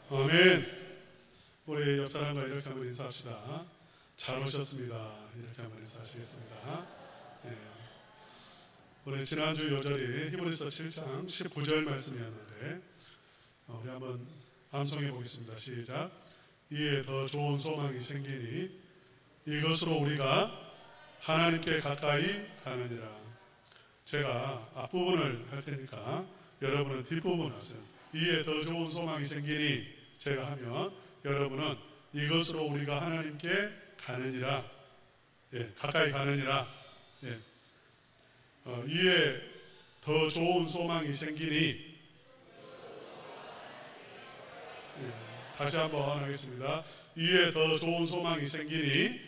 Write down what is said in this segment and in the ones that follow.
아멘. 우리 옆 사람과 이렇게 한번 인사합시다. 잘 오셨습니다. 이렇게 한번 인사하시겠습니다. 네. 우리 지난주 요절이 히브리서 7장 19절 말씀이었는데 우리 한번 암송해 보겠습니다. 시작. 이에 더 좋은 소망이 생기니 이것으로 우리가 하나님께 가까이 가느니라. 제가 앞부분을 할 테니까 여러분은 뒷부분 하세요. 이에 더 좋은 소망이 생기니 제가 하면 여러분은 이것으로 우리가 하나님께 가느니라. 예, 가까이 가느니라. 예. 이에 더 좋은 소망이 생기니 다시 한번 하겠습니다. 이에 더 좋은 소망이 생기니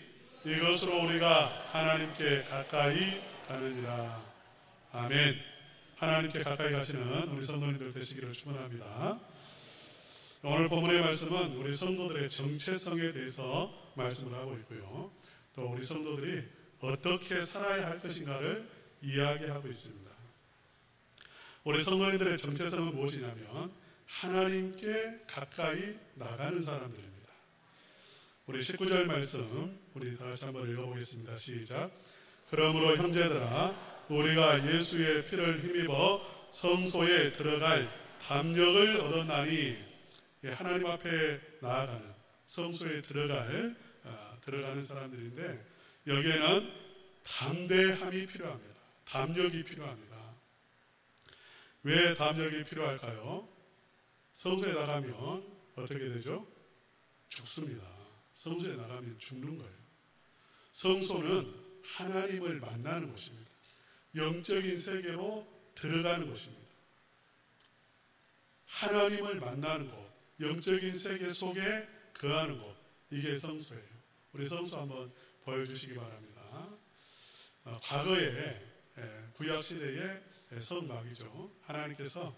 이것으로 우리가 하나님께 가까이 가느니라. 아멘. 하나님께 가까이 가시는 우리 성도님들 되시기를 축원합니다. 오늘 본문의 말씀은 우리 성도들의 정체성에 대해서 말씀을 하고 있고요. 또 우리 성도들이 어떻게 살아야 할 것인가를 이야기하고 있습니다. 우리 성도님들의 정체성은 무엇이냐면 하나님께 가까이 나가는 사람들입니다. 우리 19절 말씀 우리 다 같이 한번 읽어보겠습니다. 시작. 그러므로 형제들아 우리가 예수의 피를 힘입어 성소에 들어갈 담력을 얻었나니, 하나님 앞에 나아가는 성소에 들어가는 사람들인데 여기에는 담대함이 필요합니다. 담력이 필요합니다. 왜 담력이 필요할까요? 성소에 나가면 어떻게 되죠? 죽습니다. 성소에 나가면 죽는 거예요. 성소는 하나님을 만나는 곳입니다. 영적인 세계로 들어가는 곳입니다. 하나님을 만나는 곳, 영적인 세계 속에 거하는 곳, 이게 성소예요. 우리 성소 한번 보여주시기 바랍니다. 과거에 구약시대의 성막이죠. 하나님께서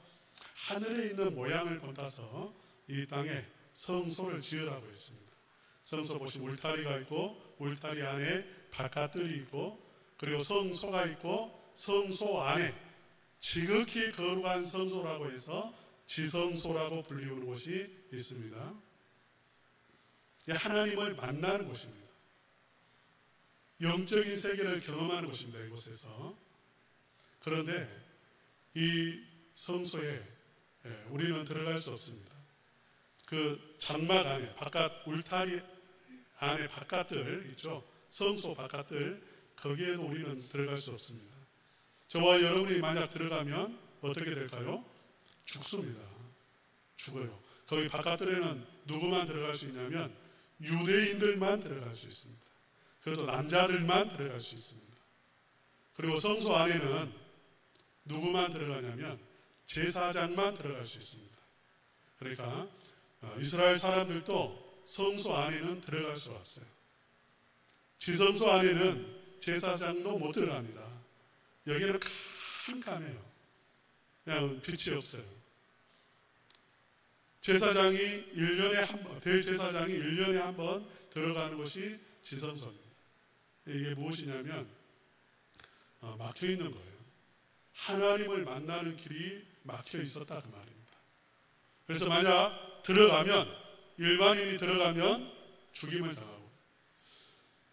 하늘에 있는 모양을 본따서 이 땅에 성소를 지으라고 했습니다. 성소 보시면 울타리가 있고 울타리 안에 바깥들이 있고 그리고 성소가 있고 성소 안에 지극히 거룩한 성소라고 해서 지성소라고 불리우는 곳이 있습니다. 하나님을 만나는 곳입니다. 영적인 세계를 경험하는 곳입니다. 이곳에서. 그런데 이 성소에 우리는 들어갈 수 없습니다. 그 장막 안에 바깥 울타리 안에 바깥들 있죠. 성소 바깥들 거기에도 우리는 들어갈 수 없습니다. 저와 여러분이 만약 들어가면 어떻게 될까요? 죽습니다. 죽어요. 거기 바깥들에는 누구만 들어갈 수 있냐면 유대인들만 들어갈 수 있습니다. 그래도 남자들만 들어갈 수 있습니다. 그리고 성소 안에는 누구만 들어가냐면 제사장만 들어갈 수 있습니다. 그러니까 이스라엘 사람들도 성소 안에는 들어갈 수 없어요. 지성소 안에는 제사장도 못 들어갑니다. 여기는 캄캄해요. 그냥 빛이 없어요. 제사장이 1년에 한 번, 대제사장이 1년에 한 번 들어가는 것이 지성소입니다. 이게 무엇이냐면 막혀 있는 거예요. 하나님을 만나는 길이 막혀 있었다 그 말입니다. 그래서 만약 들어가면 일반인이 들어가면 죽임을 당하고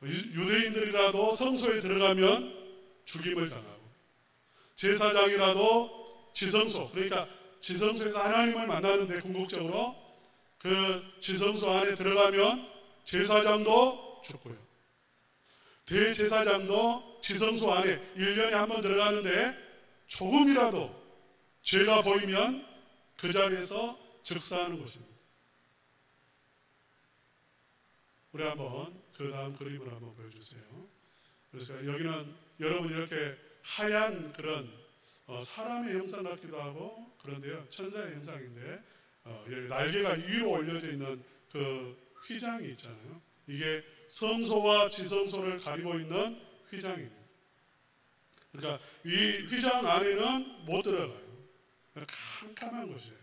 유대인들이라도 성소에 들어가면 죽임을 당하고 제사장이라도 지성소, 그러니까 지성소에서 하나님을 만나는데 궁극적으로 그 지성소 안에 들어가면 제사장도 죽고요. 대제사장도 지성소 안에 1년에 한 번 들어가는데 조금이라도 죄가 보이면 그 자리에서 즉사하는 것입니다. 우리 한번 그 다음 그림을 한번 보여주세요. 그래서 여기는 여러분 이렇게 하얀 그런 사람의 형상 같기도 하고 그런데요, 천사의 형상인데 여기 날개가 위로 올려져 있는 그 휘장이 있잖아요. 이게 성소와 지성소를 가리고 있는 휘장입니다. 그러니까 이 휘장 안에는 못 들어가요. 캄캄한 곳이에요.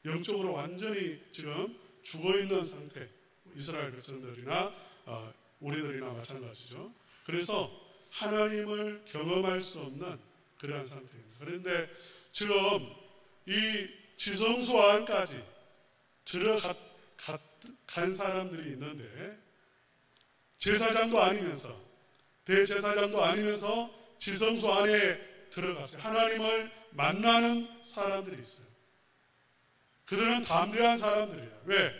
영적으로 완전히 지금 죽어있는 상태. 이스라엘 백성들이나 우리들이나 마찬가지죠. 그래서 하나님을 경험할 수 없는 그러한 상태입니다. 그런데 지금 이 지성소 안까지 들어간 사람들이 있는데 제사장도 아니면서 대제사장도 아니면서 지성소 안에 들어갔어요. 하나님을 만나는 사람들이 있어요. 그들은 담대한 사람들이에요. 왜?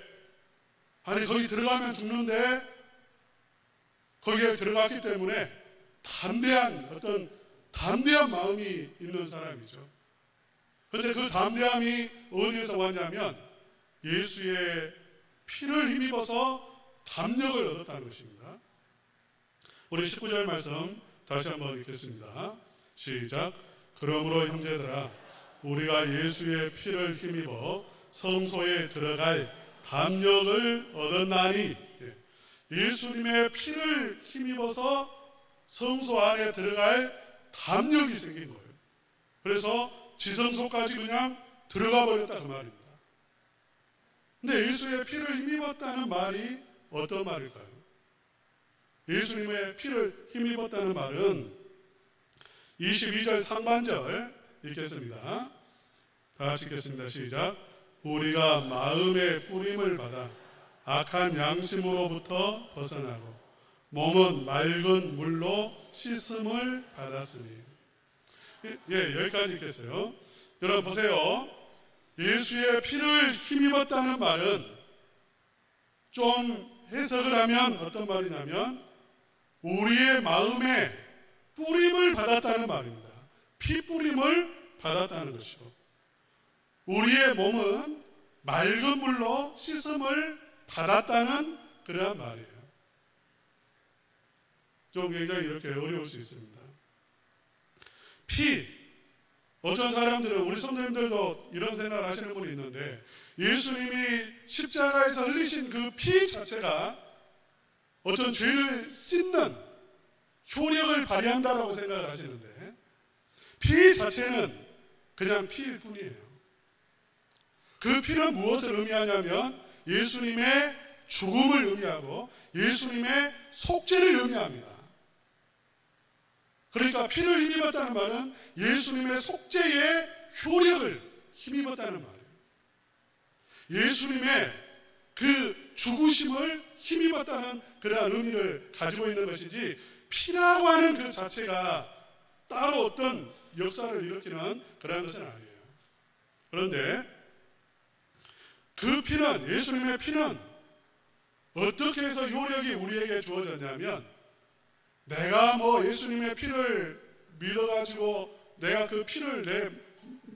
아니 거기 들어가면 죽는데 거기에 들어갔기 때문에 담대한 마음이 있는 사람이죠. 그런데 그 담대함이 어디에서 왔냐면 예수의 피를 힘입어서 담력을 얻었다는 것입니다. 우리 19절 말씀 다시 한번 읽겠습니다. 시작. 그러므로 형제들아 우리가 예수의 피를 힘입어 성소에 들어갈 담력을 얻었나니, 예수님의 피를 힘입어서 성소 안에 들어갈 담력이 생긴 거예요. 그래서 지성소까지 그냥 들어가 버렸다 그 말입니다. 근데 예수의 피를 힘입었다는 말이 어떤 말일까요? 예수님의 피를 힘입었다는 말은 22절 상반절 읽겠습니다. 다 같이 읽겠습니다. 시작. 우리가 마음의 뿌림을 받아 악한 양심으로부터 벗어나고 몸은 맑은 물로 씻음을 받았으니. 여기까지 읽겠어요. 여러분 보세요. 예수의 피를 힘입었다는 말은 좀 해석을 하면 어떤 말이냐면 우리의 마음에 뿌림을 받았다는 말입니다. 피 뿌림을 받았다는 것이고 우리의 몸은 맑은 물로 씻음을 받았다는 그러한 말이에요. 좀 굉장히 이렇게 어려울 수 있습니다. 피, 어떤 사람들은 우리 성도님들도 이런 생각을 하시는 분이 있는데 예수님이 십자가에서 흘리신 그 피 자체가 어떤 죄를 씻는 효력을 발휘한다라고 생각을 하시는데 피 자체는 그냥 피일 뿐이에요. 그 피는 무엇을 의미하냐면 예수님의 죽음을 의미하고 예수님의 속죄를 의미합니다. 그러니까 피를 힘입었다는 말은 예수님의 속죄의 효력을 힘입었다는 말이에요. 예수님의 그 죽으심을 힘입었다는 그러한 의미를 가지고 있는 것이지 피라고 하는 그 자체가 따로 어떤 역사를 일으키는 그러한 것은 아니에요. 그런데 그 피는, 예수님의 피는 어떻게 해서 효력이 우리에게 주어졌냐면 내가 예수님의 피를 믿어가지고 내가 그 피를 내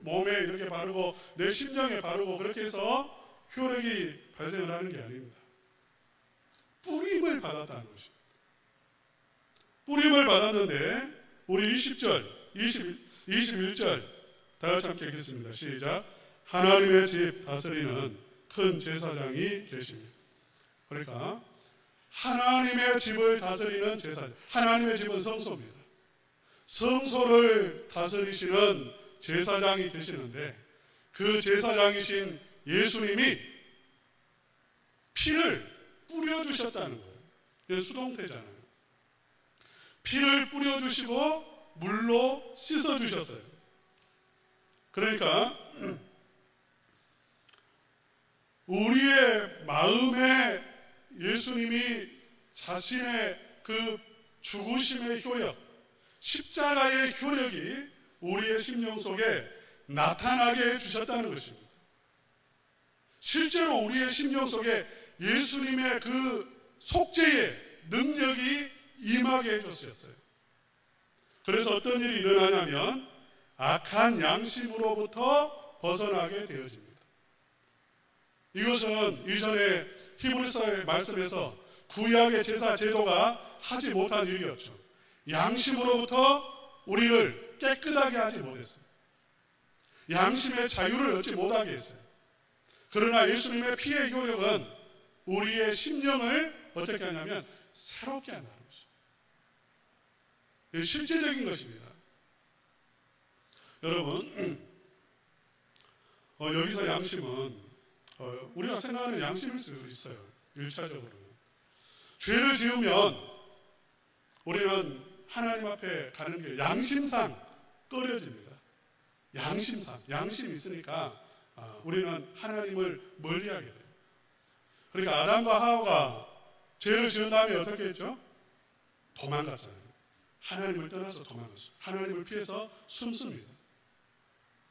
몸에 이렇게 바르고 내 심령에 바르고 그렇게 해서 효력이 발생을 하는 게 아닙니다. 뿌림을 받았다는 것입니다. 뿌림을 받았는데 우리 20절, 21절 다 같이 함께 읽겠습니다. 시작. 하나님의 집 다스리는 큰 제사장이 계십니다. 그러니까 하나님의 집을 다스리는 제사장, 하나님의 집은 성소입니다. 성소를 다스리시는 제사장이 계시는데 그 제사장이신 예수님이 피를 뿌려주셨다는 거예요. 이게 수동태잖아요. 피를 뿌려주시고 물로 씻어주셨어요. 그러니까 우리의 마음에 예수님이 자신의 그 죽으심의 효력, 십자가의 효력이 우리의 심령 속에 나타나게 해주셨다는 것입니다. 실제로 우리의 심령 속에 예수님의 그 속죄의 능력이 임하게 해주셨어요. 그래서 어떤 일이 일어나냐면 악한 양심으로부터 벗어나게 되어집니다. 이것은 이전에 히브리서의 말씀에서 구약의 제사 제도가 하지 못한 일이었죠. 양심으로부터 우리를 깨끗하게 하지 못했어요. 양심의 자유를 얻지 못하게 했어요. 그러나 예수님의 피의 효력은 우리의 심령을 어떻게 하냐면 새롭게 한다는 것이죠. 실제적인 것입니다. 여러분, 여기서 양심은 우리가 생각하는 양심일 수 있어요. 1차적으로는 죄를 지으면 우리는 하나님 앞에 가는 게 양심상 꺼려집니다. 양심상, 양심이 있으니까 우리는 하나님을 멀리하게 돼요. 그러니까 아담과 하와가 죄를 지은 다음에 어떻게 했죠? 도망갔잖아요. 하나님을 떠나서 도망갔어요. 하나님을 피해서 숨습니다.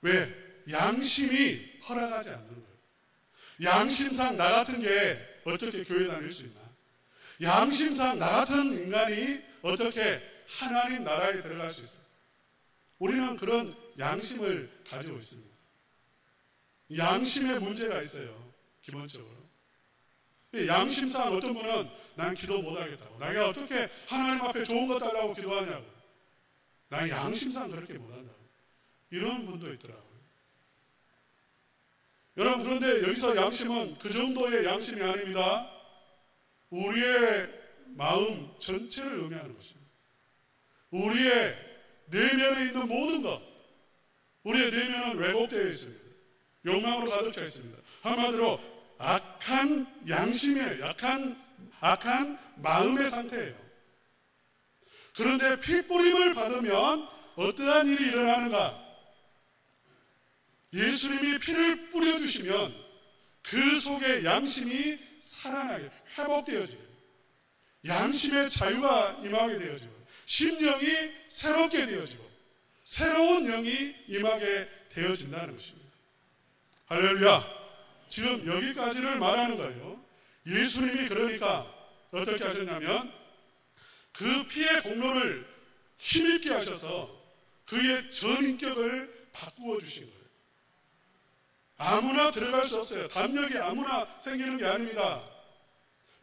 왜? 양심이 허락하지 않는 거예요. 양심상 나 같은 게 어떻게 교회 다닐 수 있나? 양심상 나 같은 인간이 어떻게 하나님 나라에 들어갈 수 있어요? 우리는 그런 양심을 가지고 있습니다. 양심에 문제가 있어요. 기본적으로. 양심상 어떤 분은 난 기도 못하겠다고, 내가 어떻게 하나님 앞에 좋은 거 달라고 기도하냐고, 난 양심상 그렇게 못한다고, 이런 분도 있더라고요. 여러분, 그런데 여기서 양심은 그 정도의 양심이 아닙니다. 우리의 마음 전체를 의미하는 것입니다. 우리의 내면에 있는 모든 것, 우리의 내면은 왜곡되어 있습니다. 욕망으로 가득 차 있습니다. 한마디로 악한 양심이에요. 악한 마음의 상태예요. 그런데 피뿌림을 받으면 어떠한 일이 일어나는가? 예수님이 피를 뿌려주시면 그 속에 양심이 살아나게, 회복되어지고, 양심의 자유가 임하게 되어지고, 심령이 새롭게 되어지고, 새로운 영이 임하게 되어진다는 것입니다. 할렐루야. 지금 여기까지를 말하는 거예요. 예수님이 그러니까 어떻게 하셨냐면 그 피의 공로를 힘있게 하셔서 그의 전인격을 바꾸어 주신 거예요. 아무나 들어갈 수 없어요. 담력이 아무나 생기는 게 아닙니다.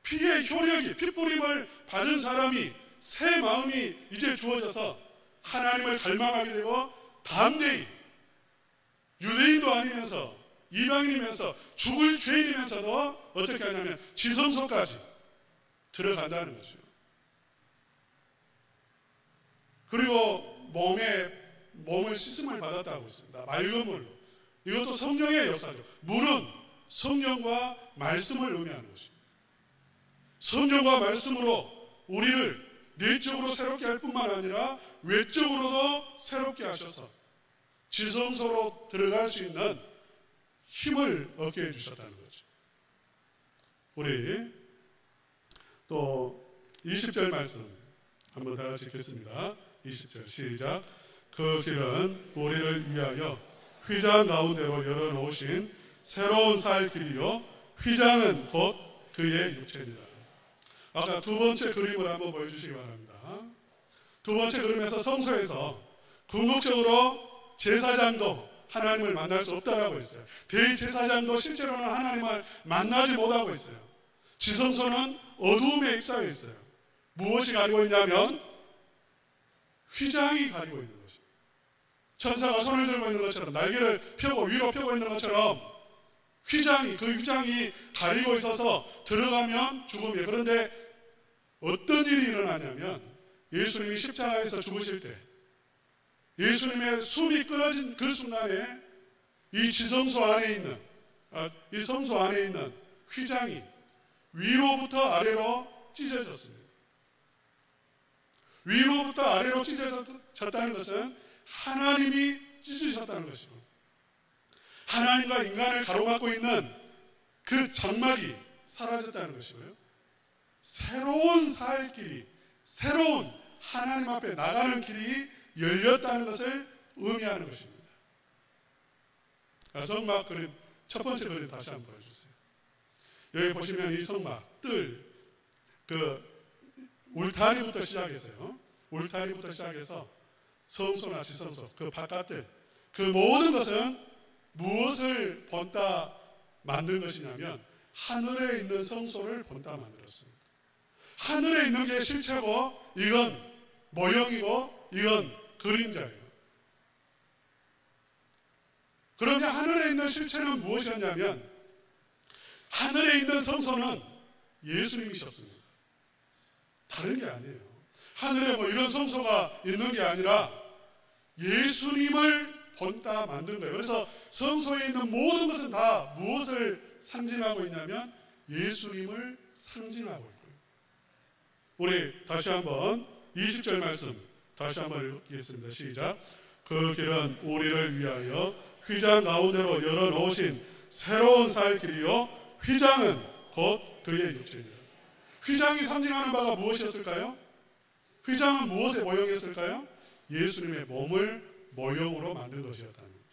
피의 효력이, 피뿌림을 받은 사람이 새 마음이 이제 주어져서 하나님을 갈망하게 되고, 담대히 유대인도 아니면서 이방인이면서 죽을 죄인이면서도 어떻게 하냐면 지성소까지 들어간다는 거죠. 그리고 몸을 씻음을 받았다고 했습니다. 맑은 물로. 이것도 성령의 역사죠. 물은 성령과 말씀을 의미하는 것입니다. 성령과 말씀으로 우리를 내적으로 새롭게 할 뿐만 아니라 외적으로도 새롭게 하셔서 지성소로 들어갈 수 있는 힘을 얻게 해주셨다는 거죠. 우리 또 20절 말씀 한번 다 같이 읽겠습니다. 20절 시작. 그 길은 우리를 위하여 휘장 가운데로 열어놓으신 새로운 살 길이요, 휘장은 곧 그의 육체니라. 아까 두 번째 그림을 한번 보여주시기 바랍니다. 두 번째 그림에서 성소에서 궁극적으로 제사장도 하나님을 만날 수 없다라고 했어요. 대제사장도 실제로는 하나님을 만나지 못하고 있어요. 지성소는 어두움에 휩싸여 있어요. 무엇이 가리고 있냐면 휘장이 가리고 있는 것이죠. 천사가 손을 들고 있는 것처럼, 날개를 펴고 위로 펴고 있는 것처럼 그 휘장이 가리고 있어서 들어가면 죽음이에요. 그런데 어떤 일이 일어나냐면 예수님이 십자가에서 죽으실 때 예수님의 숨이 끊어진 그 순간에 이 지성소 안에 있는, 이 성소 안에 있는 휘장이 위로부터 아래로 찢어졌습니다. 위로부터 아래로 찢어졌다는 것은 하나님이 찢으셨다는 것이고, 하나님과 인간을 가로막고 있는 그 장막이 사라졌다는 것이고요, 새로운 살 길이, 새로운 하나님 앞에 나가는 길이 열렸다는 것을 의미하는 것입니다. 성막 그림, 첫 번째 그림 다시 한번 보여주세요. 여기 보시면 이 성막, 울타리부터 시작해서요, 울타리부터 시작해서 성소나 지성소, 그 바깥들, 그 모든 것은 무엇을 본따 만든 것이냐면 하늘에 있는 성소를 본따 만들었습니다. 하늘에 있는 게 실체고, 이건 모형이고, 이건 그림자예요. 그러면 하늘에 있는 실체는 무엇이었냐면, 하늘에 있는 성소는 예수님이셨습니다. 다른 게 아니에요. 하늘에 뭐 이런 성소가 있는 게 아니라 예수님을 본따 만든 거예요. 그래서 성소에 있는 모든 것은 다 무엇을 상징하고 있냐면 예수님을 상징하고 있고요. 우리 다시 한번 20절 말씀 다시 한번 읽겠습니다. 시작. 그 길은 우리를 위하여 휘장 가운데로 열어놓으신 새로운 살 길이요 휘장은 곧 그의 육체니라. 휘장이 상징하는 바가 무엇이었을까요? 휘장은 무엇의 모형이었을까요? 예수님의 몸을 모형으로 만든 것이었다는 거죠.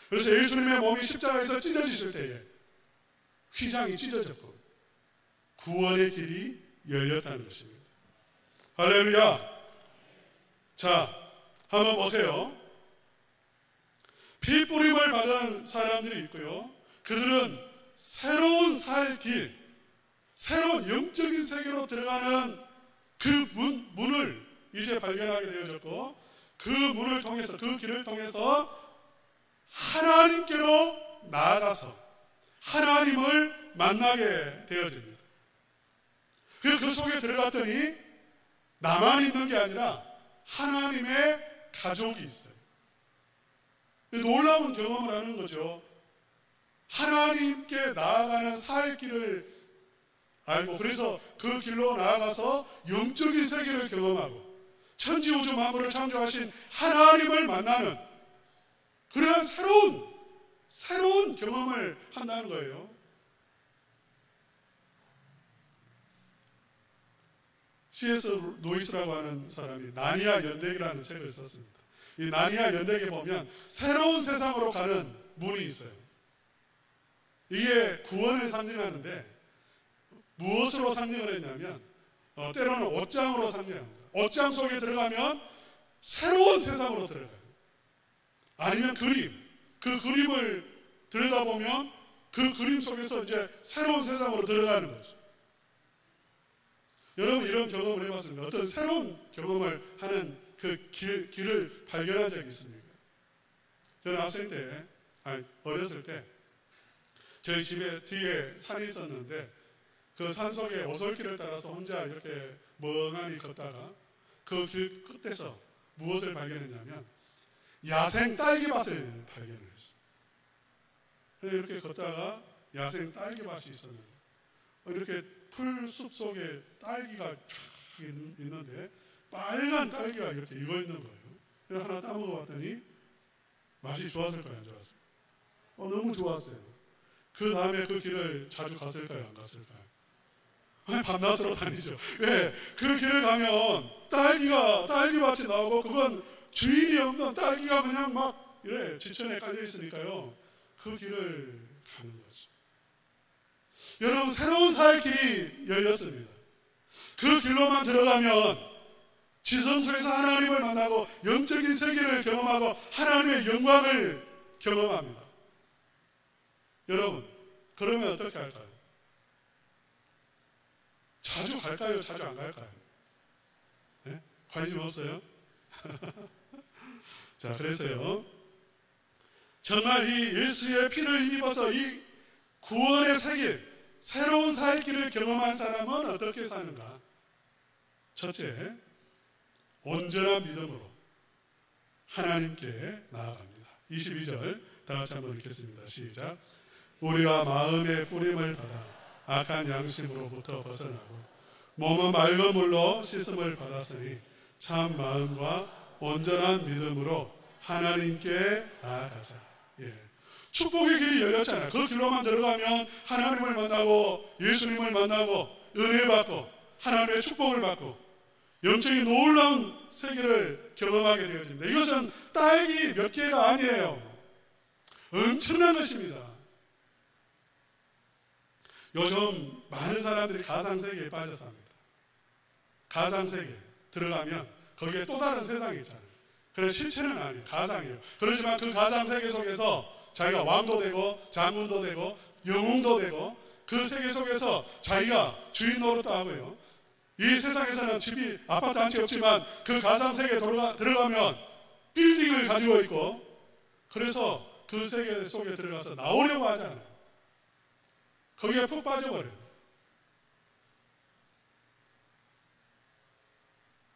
그래서 예수님의 몸이 십자가에서 찢어지실 때에 휘장이 찢어졌고 구원의 길이 열렸다는 것입니다. 할렐루야. 자, 한번 보세요. 피 뿌림을 받은 사람들이 있고요, 그들은 새로운 살 길, 새로운 영적인 세계로 들어가는 그 문을 이제 발견하게 되어졌고, 그 문을 통해서, 그 길을 통해서 하나님께로 나아가서 하나님을 만나게 되어집니다. 그 속에 들어갔더니 나만 있는 게 아니라 하나님의 가족이 있어요. 놀라운 경험을 하는 거죠. 하나님께 나아가는 살 길을 알고, 그래서 그 길로 나아가서 영적인 세계를 경험하고 천지우주 만물을 창조하신 하나님을 만나는 그러한 새로운 경험을 한다는 거예요. C.S. 루이스라고 하는 사람이 나니아 연대기라는 책을 썼습니다. 이 나니아 연대기에 보면 새로운 세상으로 가는 문이 있어요. 이게 구원을 상징하는데 무엇으로 상징을 했냐면 때로는 옷장으로 상징합니다. 옷장 속에 들어가면 새로운 세상으로 들어가요. 아니면 그 그림을 들여다보면 그 그림 속에서 이제 새로운 세상으로 들어가는 거죠. 여러분 이런 경험을 해봤습니까? 어떤 새로운 경험을 하는 그 길을 발견한 적이 있습니까? 저는 학생 때, 어렸을 때 저희 집에 뒤에 산이 있었는데 그 산 속에 오솔길을 따라서 혼자 이렇게 멍하니 걷다가 그 길 끝에서 무엇을 발견했냐면 야생 딸기밭을 발견했어요. 이렇게 걷다가 야생 딸기밭이 있었는데 이렇게 풀숲 속에 딸기가 쫙 있는데 빨간 딸기가 이렇게 익어있는 거예요. 하나 따먹어봤더니 맛이 좋았을까요? 안 좋았을까요? 너무 좋았어요. 그 다음에 그 길을 자주 갔을까요? 안 갔을까요? 밤낮으로 다니죠. 왜? 그 길을 가면 딸기밭이 나오고 그건 주인이 없는 딸기가 그냥 막 이래 지천에 깔려 있으니까요. 그 길을 가는 거죠. 여러분 새로운 살 길이 열렸습니다. 그 길로만 들어가면 지성소에서 하나님을 만나고 영적인 세계를 경험하고 하나님의 영광을 경험합니다. 여러분 그러면 어떻게 할까요? 자주 갈까요? 자주 안 갈까요? 네? 관심 없어요? 자, 그래서요 정말 이 예수의 피를 힘입어서 이 구원의 세계, 새로운 살 길을 경험한 사람은 어떻게 사는가? 첫째, 온전한 믿음으로 하나님께 나아갑니다. 22절 다 같이 한번 읽겠습니다. 시작. 우리가 마음의 뿌림을 받아 악한 양심으로부터 벗어나고 몸은 맑은 물로 씻음을 받았으니 참 마음과 온전한 믿음으로 하나님께 나아가자. 축복의 길이 열렸잖아요. 그 길로만 들어가면 하나님을 만나고 예수님을 만나고 은혜 받고 하나님의 축복을 받고 영적인 놀라운 세계를 경험하게 되어집니다. 이것은 딸기 몇 개가 아니에요. 엄청난 것입니다. 요즘 많은 사람들이 가상세계에 빠져서 합니다. 가상세계 들어가면 거기에 또 다른 세상이 있잖아요. 그래서 실체는 아니에요. 가상이에요. 그렇지만 그 가상세계 속에서 자기가 왕도 되고 장군도 되고 영웅도 되고 그 세계 속에서 자기가 주인 노릇도 하고요. 이 세상에서는 집이 아파트 한 채 없지만 그 가상세계에 들어가면 빌딩을 가지고 있고 그래서 그 세계 속에 들어가서 나오려고 하잖아요. 거기에 푹 빠져버려요.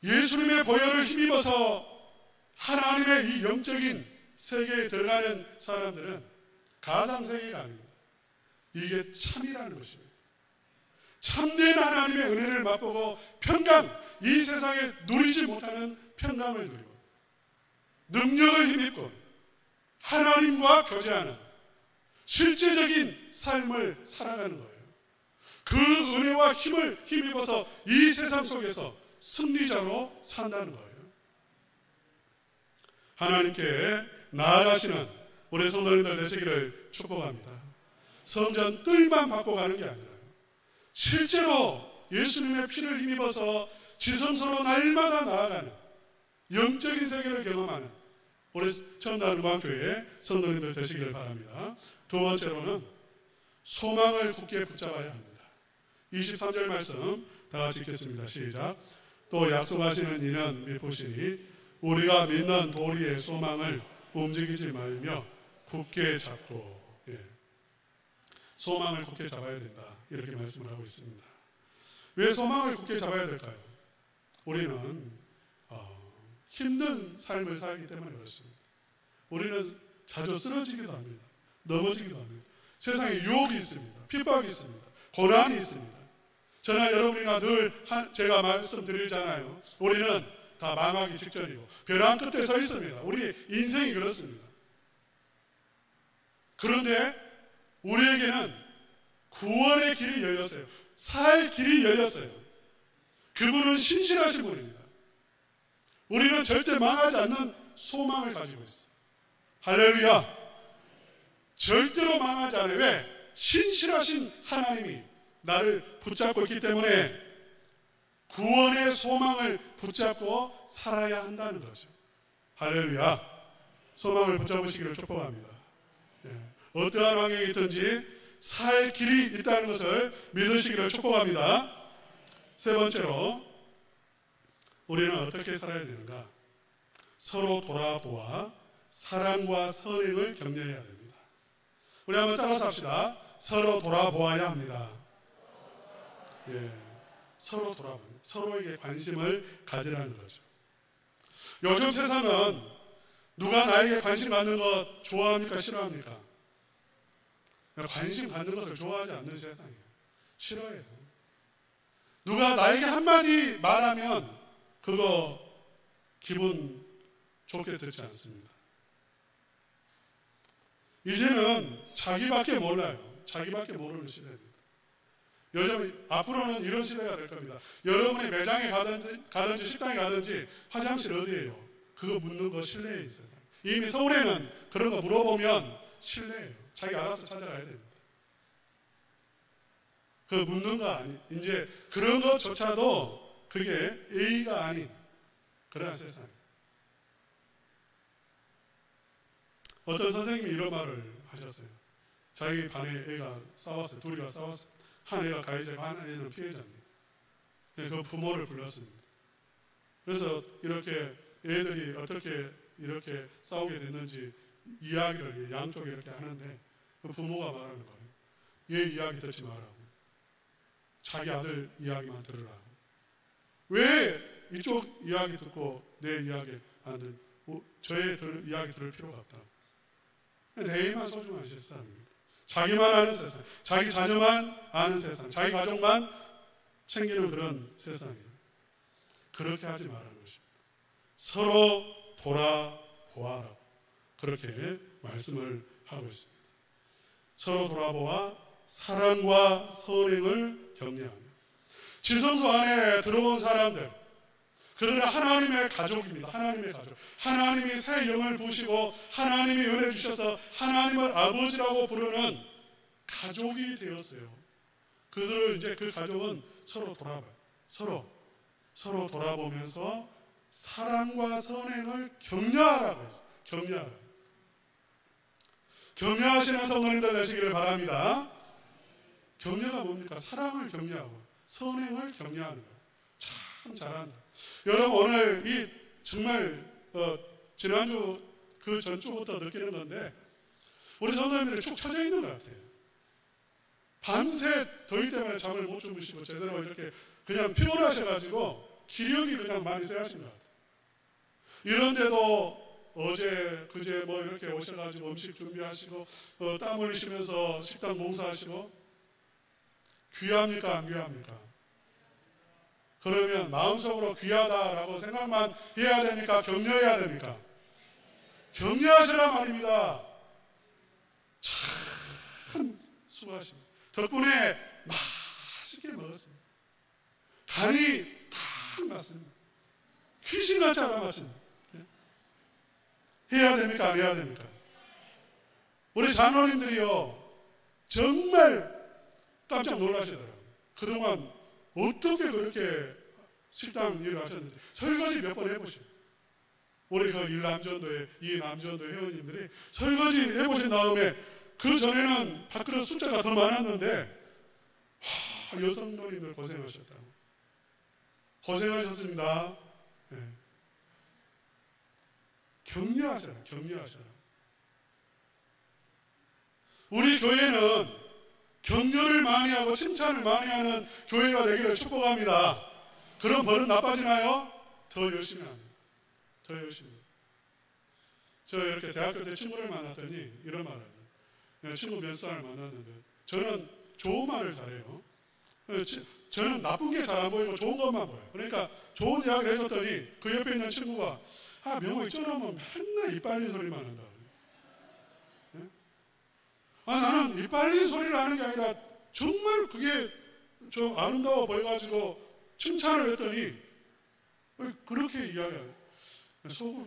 예수님의 보혈을 힘입어서 하나님의 이 영적인 세계에 들어가는 사람들은 가상세계가 아닙니다. 이게 참이라는 것입니다. 참된 하나님의 은혜를 맛보고 평강, 이 세상에 누리지 못하는 평강을 누리고 능력을 힘입고 하나님과 교제하는 실제적인 삶을 살아가는 거예요. 그 은혜와 힘을 힘입어서 이 세상 속에서 승리자로 산다는 거예요. 하나님께 나아가시는 우리 성도님들 되시기를 축복합니다. 성전 뜰만 받고 가는 게 아니라요, 실제로 예수님의 피를 힘입어서 지성소로 날마다 나아가는 영적인 세계를 경험하는 우리 청담은광교회 성도님들 되시기를 바랍니다. 두 번째로는 소망을 굳게 붙잡아야 합니다. 23절 말씀 다 같이 읽겠습니다. 시작. 또 약속하시는 이는 미쁘시니 우리가 믿는 도리의 소망을 움직이지 말며 굳게 잡고, 소망을 굳게 잡아야 된다, 이렇게 말씀을 하고 있습니다. 왜 소망을 굳게 잡아야 될까요? 우리는 힘든 삶을 살기 때문에 그렇습니다. 우리는 자주 쓰러지기도 합니다. 넘어지기도 합니다. 세상에 유혹이 있습니다. 핍박이 있습니다. 고난이 있습니다. 저나 여러분이나 늘 제가 말씀드리잖아요. 우리는 다 망하기 직전이고 벼랑 끝에 서 있습니다. 우리 인생이 그렇습니다. 그런데 우리에게는 구원의 길이 열렸어요. 살 길이 열렸어요. 그분은 신실하신 분입니다. 우리는 절대 망하지 않는 소망을 가지고 있어요. 할렐루야. 절대로 망하지 않아요. 왜? 신실하신 하나님이 나를 붙잡고 있기 때문에 구원의 소망을 붙잡고 살아야 한다는 거죠. 할렐루야. 소망을 붙잡으시기를 축복합니다. 어떠한 환경이 있든지 살 길이 있다는 것을 믿으시기를 축복합니다. 세 번째로 우리는 어떻게 살아야 되는가? 서로 돌아보아 사랑과 선행을 격려해야 됩니다. 우리 한번 따라서 합시다. 서로 돌아보아야 합니다. 서로 돌아보는, 서로에게 관심을 가지라는 거죠. 요즘 세상은 누가 나에게 관심 갖는 것 좋아합니까? 싫어합니까? 관심 갖는 것을 좋아하지 않는 세상이에요. 싫어해요. 누가 나에게 한마디 말하면 그거 기분 좋게 듣지 않습니다. 이제는 자기밖에 몰라요. 자기밖에 모르는 시대입니다. 요즘 앞으로는 이런 시대가 될 겁니다. 여러분이 매장에 가든지 식당에 가든지 화장실 어디예요? 그거 묻는 거 실례예요. 세상. 이미 서울에는 그런 거 물어보면 실례예요. 자기 알아서 찾아가야 됩니다. 그 묻는 거 아니, 이제 그런 것조차도 그게 예의가 아닌 그런 세상. 어떤 선생님이 이런 말을 하셨어요. 자기 반에 애가 싸웠어요. 둘이가 싸웠어요. 한 애가 가해자고 한 애는 피해자입니다. 그 부모를 불렀습니다. 그래서 이렇게 애들이 어떻게 이렇게 싸우게 됐는지 이야기를 양쪽에 이렇게 하는데 그 부모가 말하는 거예요. 얘 이야기 듣지 말라고. 자기 아들 이야기만 들으라고. 왜 이쪽 이야기 듣고 내 이야기 안 듣고 저의 이야기 들을 필요가 없다고. 내일만 소중한 세상입니다. 자기만 아는 세상, 자기 자녀만 아는 세상, 자기 가족만 챙기는 그런 세상이에요. 그렇게 하지 말라는 것입니다. 서로 돌아보아라고 그렇게 말씀을 하고 있습니다. 서로 돌아보아 사랑과 선행을 격려하며 지성소 안에 들어온 사람들, 그들은 하나님의 가족입니다. 하나님의 가족. 하나님이 새 영을 부으시고 하나님이 은혜 주셔서 하나님을 아버지라고 부르는 가족이 되었어요. 그들을 이제 그 가족은 서로 돌아봐요. 서로 돌아보면서 사랑과 선행을 격려하라고 했어요. 격려하라고. 격려하시는 성도님들 되시기를 바랍니다. 격려가 뭡니까? 사랑을 격려하고 선행을 격려하는 거예요. 참 잘한다. 여러분 오늘 이 정말 지난주 그 전주부터 느끼는 건데 우리 성도님들이 축 처져 있는 것 같아요. 밤새 더위 때문에 잠을 못 주무시고 제대로 이렇게 그냥 피곤하셔가지고 기력이 그냥 많이 쇠하신 것 같아요. 이런데도 어제 그제 뭐 이렇게 오셔가지고 음식 준비하시고 땀 흘리시면서 식당 봉사하시고 귀합니까 안 귀합니까? 그러면 마음속으로 귀하다라고 생각만 해야 됩니까? 격려해야 됩니까? 격려하시라 말입니다. 참 수고하십니다. 덕분에 맛있게 먹었습니다. 간이 딱 맞습니다. 귀신같이 알아맞습니다. 해야 됩니까? 안 해야 됩니까? 우리 장로님들이요 정말 깜짝 놀라시더라고요. 그동안 어떻게 그렇게 식당 일을 하셨는지 설거지 몇 번 해보시고, 우리 그 일남전도회, 이남전도회 회원님들이 설거지 해보신 다음에 그 전에는 밥그릇 숫자가 더 많았는데 여성 노인들 고생하셨다고. 고생하셨습니다. 네. 격려하셔라, 격려하셔라. 우리 교회는 격려를 많이 하고 칭찬을 많이 하는 교회가 되기를 축복합니다. 그럼 버릇 나빠지나요? 더 열심히 합니다. 더 열심히. 저 이렇게 대학교 때 친구를 만났더니 이런 말을 해요. 친구 몇 살 만났는데 저는 좋은 말을 잘해요. 저는 나쁜 게 잘 안 보이고 좋은 것만 보여요. 그러니까 좋은 이야기를 해줬더니 그 옆에 있는 친구가 명호 저러면 맨날 이빨린 소리만 한다. 나는 이빨린 소리를 하는 게 아니라 정말 그게 좀 아름다워 보여가지고 칭찬을 했더니 그렇게 이야기해요. 속으로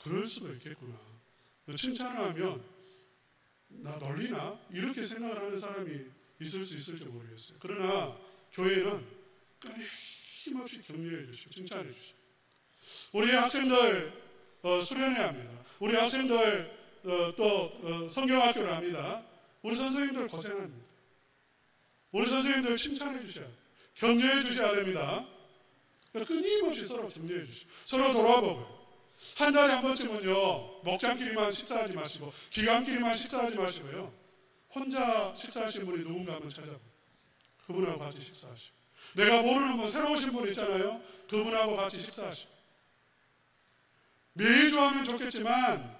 그럴 수도 있겠구나. 칭찬을 하면 나 놀리나? 이렇게 생각을 하는 사람이 있을 수 있을지 모르겠어요. 그러나 교회는 끊임없이 격려해 주시고 칭찬해 주시고, 우리 학생들 수련회야 합니다. 우리 학생들 또 성경학교를 합니다. 우리 선생님들 고생합니다. 우리 선생님들 칭찬해 주셔야 돼요. 격려해 주셔야 됩니다. 끊임없이 서로 격려해 주시고 서로 돌아보고, 한 달에 한 번쯤은요 목장끼리만 식사하지 마시고 기관끼리만 식사하지 마시고요, 혼자 식사하신 분이 누군가 한번 찾아보고 그분하고 같이 식사하시고, 내가 모르는 분 새로 오신 분 있잖아요, 그분하고 같이 식사하시고, 매주 하면 좋겠지만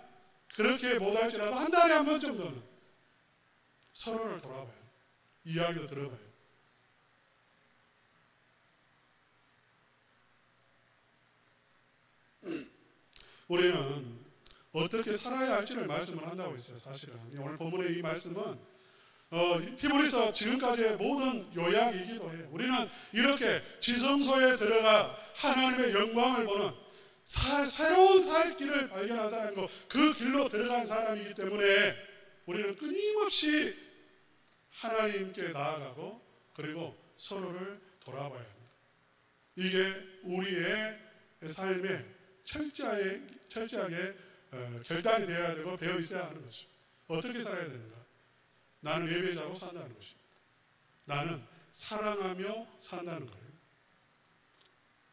그렇게 못할지라도 한 달에 한 번 정도는 서로를 돌아봐요. 이야기도 들어봐요. 우리는 어떻게 살아야 할지를 말씀을 한다고 했어요. 사실은 오늘 본문의 이 말씀은 히브리서 지금까지의 모든 요약이기도 해요. 우리는 이렇게 지성소에 들어가 하나님의 영광을 보는 새로운 살 길을 발견한 사람이고 그 길로 들어간 사람이기 때문에 우리는 끊임없이 하나님께 나아가고 그리고 서로를 돌아봐야 합니다. 이게 우리의 삶의 철저하게 결단이 되어야 되고 배어 있어야 하는 것이죠. 어떻게 살아야 되는가? 나는 예배자로 산다는 것입니다. 나는 사랑하며 산다는 거예요.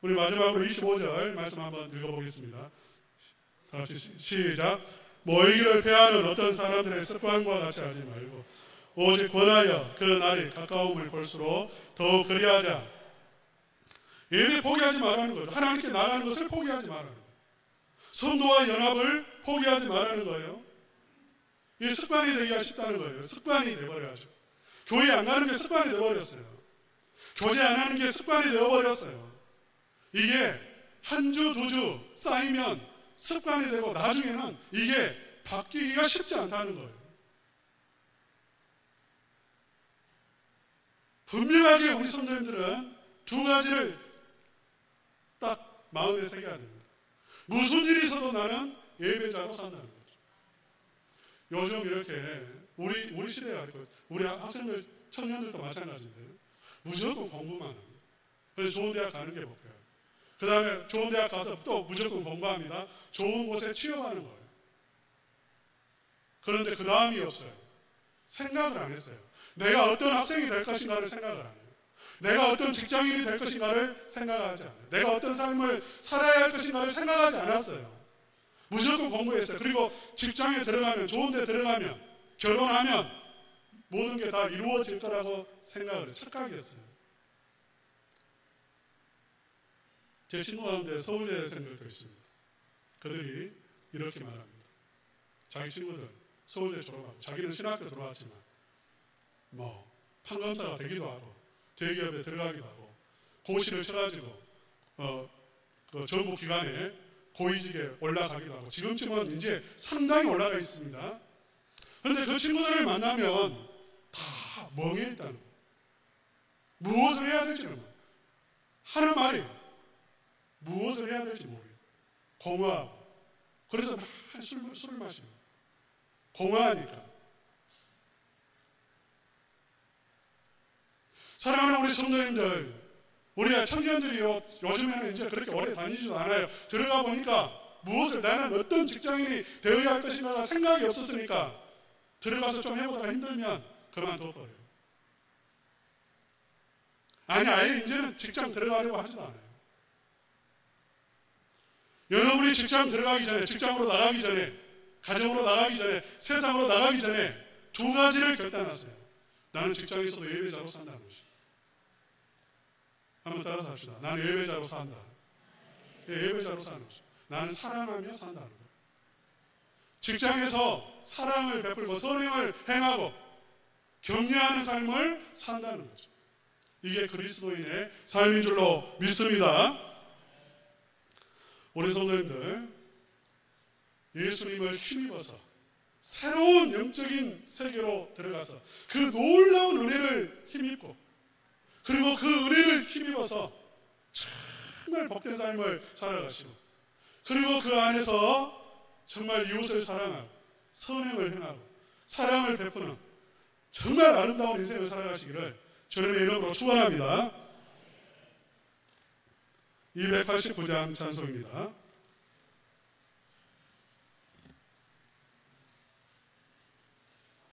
우리 마지막으로 25절 말씀 한번 읽어보겠습니다. 다 같이 시작. 모이기를 패하는 어떤 사람들의 습관과 같이 하지 말고 오직 권하여 그 날이 가까움을 볼수록 더욱 그리하자. 예배 포기하지 말라는 거죠. 하나님께 나가는 것을 포기하지 말라는 거예요. 성도와 연합을 포기하지 말라는 거예요. 이게 습관이 되기가 쉽다는 거예요. 습관이 되어버려야죠. 교회 안 가는 게 습관이 되어버렸어요. 교제 안 하는 게 습관이 되어버렸어요. 이게 한 주, 두 주 쌓이면 습관이 되고 나중에는 이게 바뀌기가 쉽지 않다는 거예요. 분명하게 우리 성도님들은 두 가지를 딱 마음에 새겨야 됩니다. 무슨 일이 있어도 나는 예배자로 산다는 거죠. 요즘 이렇게 우리 시대가 우리 학생들, 청년들도 마찬가지인데요. 무조건 공부만 합니다. 그래서 좋은 대학 가는 게 목표예요. 그 다음에 좋은 대학 가서 또 무조건 공부합니다. 좋은 곳에 취업하는 거예요. 그런데 그 다음이 없어요. 생각을 안 했어요. 내가 어떤 학생이 될 것인가를 생각을 안 해요. 내가 어떤 직장인이 될 것인가를 생각하지 않아요. 내가 어떤 삶을 살아야 할 것인가를 생각하지 않았어요. 무조건 공부했어요. 그리고 직장에 들어가면, 좋은 데 들어가면, 결혼하면 모든 게 다 이루어질 거라고 생각을 해요. 착각이었어요. 제 친구 가운데 서울대생들도 있습니다. 그들이 이렇게 말합니다. 자기 친구들 서울대 졸업하고 자기는 신학교 들어왔지만 판검사가 되기도 하고 대기업에 들어가기도 하고 고시를 쳐가지고 그 정부 기관에 고위직에 올라가기도 하고 지금쯤은 이제 상당히 올라가 있습니다. 그런데 그 친구들을 만나면 다 멍해 있다는 거예요. 무엇을 해야 될지 모르고 하는 말이 무엇을 해야 될지 모르겠어요. 공허하고 그래서 막 술 마시고 공허하니까. 사랑하는 우리 성도님들, 우리 청년들이요 요즘에는 이제 그렇게 오래 다니지도 않아요. 들어가 보니까 무엇을 나는 어떤 직장인이 되어야 할 것인가 생각이 없었으니까 들어가서 좀 해보다가 힘들면 그만둬버려요. 아니 아예 이제는 직장 들어가려고 하지도 않아요. 여러분이 직장 들어가기 전에, 직장으로 나가기 전에, 가정으로 나가기 전에, 세상으로 나가기 전에 두 가지를 결단하세요. 나는 직장에서도 예배자로 산다는 것이. 한번 따라서 합시다. 나는 예배자로 산다. 예배자로 사는 것이. 나는 사랑하며 산다는 거예요. 직장에서 사랑을 베풀고 선행을 행하고 격려하는 삶을 산다는 거죠. 이게 그리스도인의 삶인 줄로 믿습니다. 우리 성도님들, 예수님을 힘입어서 새로운 영적인 세계로 들어가서 그 놀라운 은혜를 힘입고 그리고 그 은혜를 힘입어서 정말 복된 삶을 살아가시고 그리고 그 안에서 정말 이웃을 사랑하고 선행을 행하고 사랑을 베푸는 정말 아름다운 인생을 살아가시기를 주님의 이름으로 축원합니다. 289장 찬송입니다.